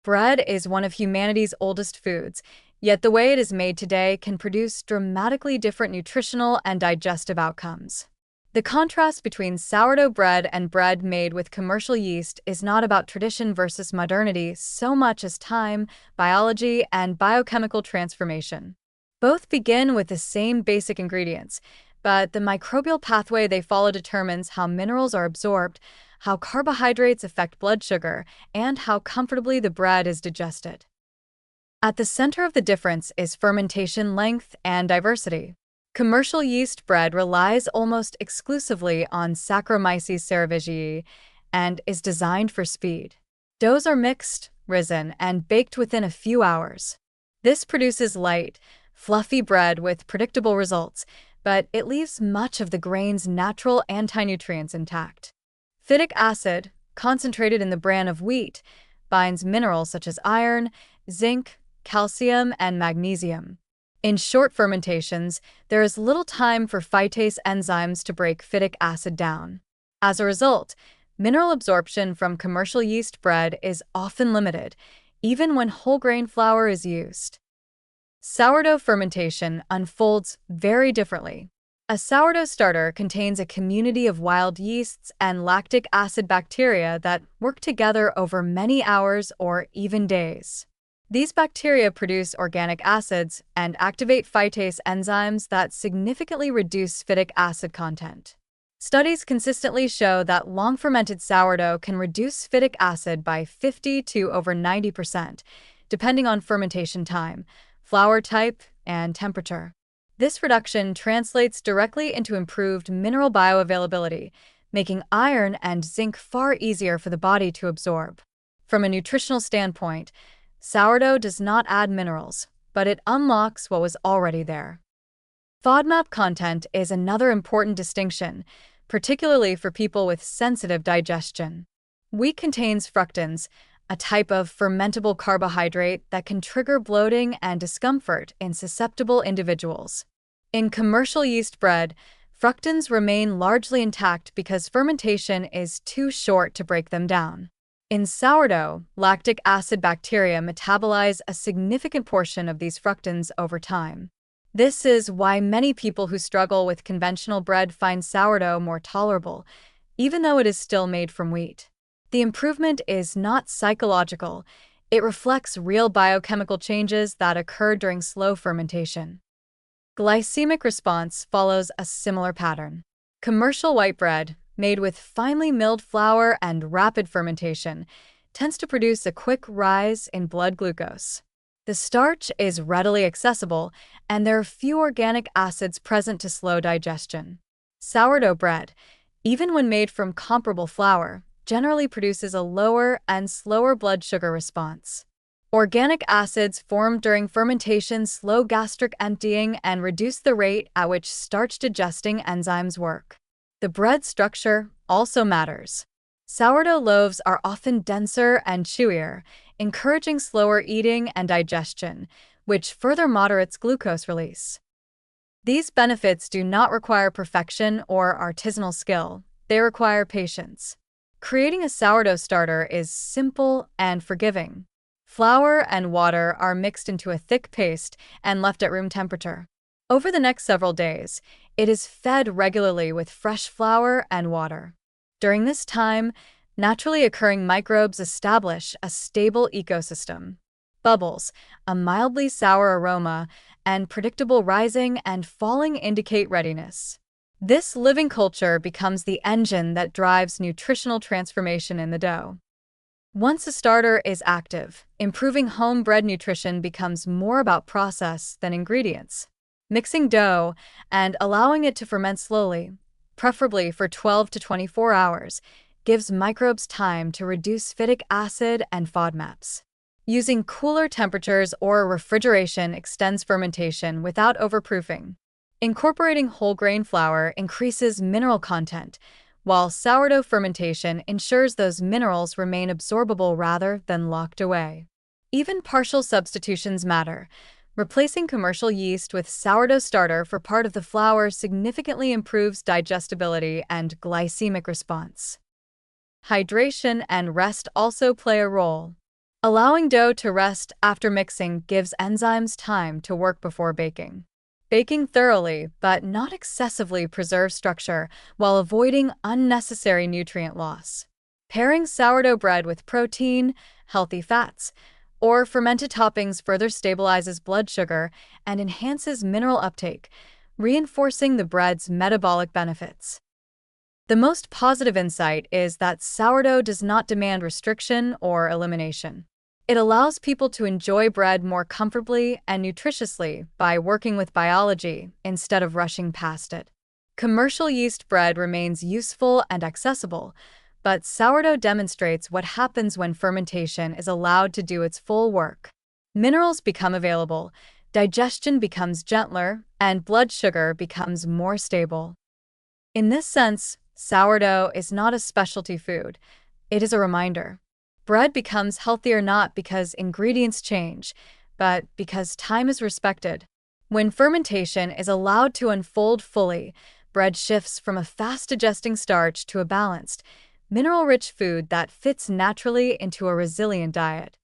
Bread is one of humanity's oldest foods, yet the way it is made today can produce dramatically different nutritional and digestive outcomes. The contrast between sourdough bread and bread made with commercial yeast is not about tradition versus modernity so much as time, biology, and biochemical transformation. Both begin with the same basic ingredients, but the microbial pathway they follow determines how minerals are absorbed, how carbohydrates affect blood sugar, and how comfortably the bread is digested. At the center of the difference is fermentation length and diversity. Commercial yeast bread relies almost exclusively on Saccharomyces cerevisiae and is designed for speed. Doughs are mixed, risen, and baked within a few hours. This produces light, fluffy bread with predictable results, but it leaves much of the grain's natural anti-nutrients intact. Phytic acid, concentrated in the bran of wheat, binds minerals such as iron, zinc, calcium, and magnesium. In short fermentations, there is little time for phytase enzymes to break phytic acid down. As a result, mineral absorption from commercial yeast bread is often limited, even when whole grain flour is used. Sourdough fermentation unfolds very differently. A sourdough starter contains a community of wild yeasts and lactic acid bacteria that work together over many hours or even days. These bacteria produce organic acids and activate phytase enzymes that significantly reduce phytic acid content. Studies consistently show that long-fermented sourdough can reduce phytic acid by 50 to over 90%, depending on fermentation time, flour type, and temperature. This reduction translates directly into improved mineral bioavailability, making iron and zinc far easier for the body to absorb. From a nutritional standpoint, sourdough does not add minerals, but it unlocks what was already there. FODMAP content is another important distinction, particularly for people with sensitive digestion. Wheat contains fructans, a type of fermentable carbohydrate that can trigger bloating and discomfort in susceptible individuals. In commercial yeast bread, fructans remain largely intact because fermentation is too short to break them down. In sourdough, lactic acid bacteria metabolize a significant portion of these fructans over time. This is why many people who struggle with conventional bread find sourdough more tolerable, even though it is still made from wheat. The improvement is not psychological. It reflects real biochemical changes that occur during slow fermentation. Glycemic response follows a similar pattern. Commercial white bread, made with finely milled flour and rapid fermentation, tends to produce a quick rise in blood glucose. The starch is readily accessible, and there are few organic acids present to slow digestion. Sourdough bread, even when made from comparable flour, generally produces a lower and slower blood sugar response. Organic acids formed during fermentation slow gastric emptying and reduce the rate at which starch-digesting enzymes work. The bread structure also matters. Sourdough loaves are often denser and chewier, encouraging slower eating and digestion, which further moderates glucose release. These benefits do not require perfection or artisanal skill. They require patience. Creating a sourdough starter is simple and forgiving. Flour and water are mixed into a thick paste and left at room temperature. Over the next several days, it is fed regularly with fresh flour and water. During this time, naturally occurring microbes establish a stable ecosystem. Bubbles, a mildly sour aroma, and predictable rising and falling indicate readiness. This living culture becomes the engine that drives nutritional transformation in the dough. Once a starter is active, improving home bread nutrition becomes more about process than ingredients. Mixing dough and allowing it to ferment slowly, preferably for 12 to 24 hours, gives microbes time to reduce phytic acid and FODMAPs. Using cooler temperatures or refrigeration extends fermentation without overproofing. Incorporating whole grain flour increases mineral content, while sourdough fermentation ensures those minerals remain absorbable rather than locked away. Even partial substitutions matter. Replacing commercial yeast with sourdough starter for part of the flour significantly improves digestibility and glycemic response. Hydration and rest also play a role. Allowing dough to rest after mixing gives enzymes time to work before baking. Baking thoroughly, but not excessively, preserves structure while avoiding unnecessary nutrient loss. Pairing sourdough bread with protein, healthy fats, or fermented toppings further stabilizes blood sugar and enhances mineral uptake, reinforcing the bread's metabolic benefits. The most positive insight is that sourdough does not demand restriction or elimination. It allows people to enjoy bread more comfortably and nutritiously by working with biology instead of rushing past it. Commercial yeast bread remains useful and accessible, but sourdough demonstrates what happens when fermentation is allowed to do its full work. Minerals become available, digestion becomes gentler, and blood sugar becomes more stable. In this sense, sourdough is not a specialty food. It is a reminder. Bread becomes healthier not because ingredients change, but because time is respected. When fermentation is allowed to unfold fully, bread shifts from a fast-digesting starch to a balanced, mineral-rich food that fits naturally into a resilient diet.